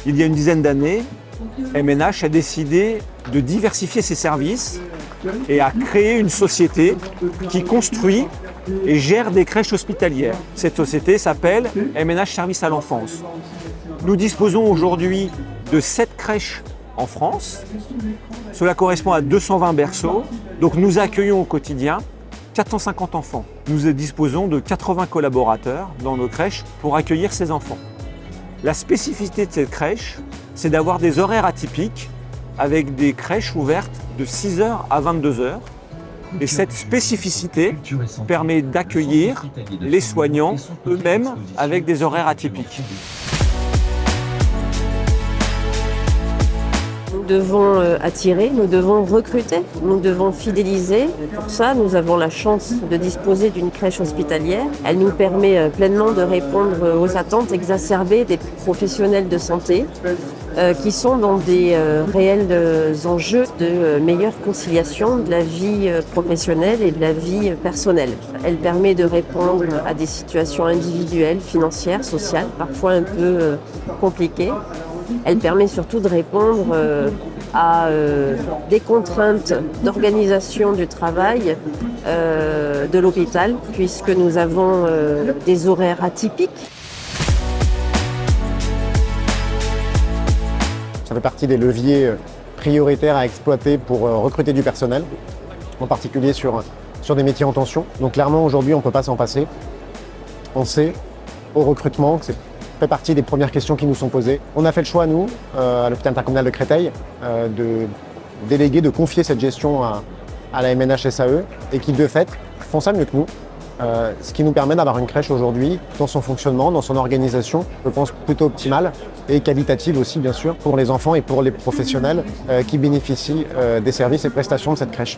Il y a une dizaine d'années, MNH a décidé de diversifier ses services et a créé une société qui construit et gère des crèches hospitalières. Cette société s'appelle MNH Services à l'enfance. Nous disposons aujourd'hui de 7 crèches en France. Cela correspond à 220 berceaux. Donc nous accueillons au quotidien 450 enfants. Nous disposons de 80 collaborateurs dans nos crèches pour accueillir ces enfants. La spécificité de cette crèche, c'est d'avoir des horaires atypiques avec des crèches ouvertes de 6h à 22h. Et cette spécificité permet d'accueillir les soignants eux-mêmes avec des horaires atypiques. Nous devons attirer, nous devons recruter, nous devons fidéliser. Pour ça, nous avons la chance de disposer d'une crèche hospitalière. Elle nous permet pleinement de répondre aux attentes exacerbées des professionnels de santé qui sont dans des réels enjeux de meilleure conciliation de la vie professionnelle et de la vie personnelle. Elle permet de répondre à des situations individuelles, financières, sociales, parfois un peu compliquées. Elle permet surtout de répondre à des contraintes d'organisation du travail de l'hôpital, puisque nous avons des horaires atypiques. Ça fait partie des leviers prioritaires à exploiter pour recruter du personnel, en particulier sur des métiers en tension. Donc clairement, aujourd'hui, on ne peut pas s'en passer. On sait, au recrutement, que c'est fait partie des premières questions qui nous sont posées. On a fait le choix, nous, à l'hôpital intercommunal de Créteil, de déléguer, de confier cette gestion à la MNH SAE et qui, de fait, font ça mieux que nous. Ce qui nous permet d'avoir une crèche aujourd'hui, dans son fonctionnement, dans son organisation, je pense plutôt optimale et qualitative aussi, bien sûr, pour les enfants et pour les professionnels qui bénéficient des services et prestations de cette crèche.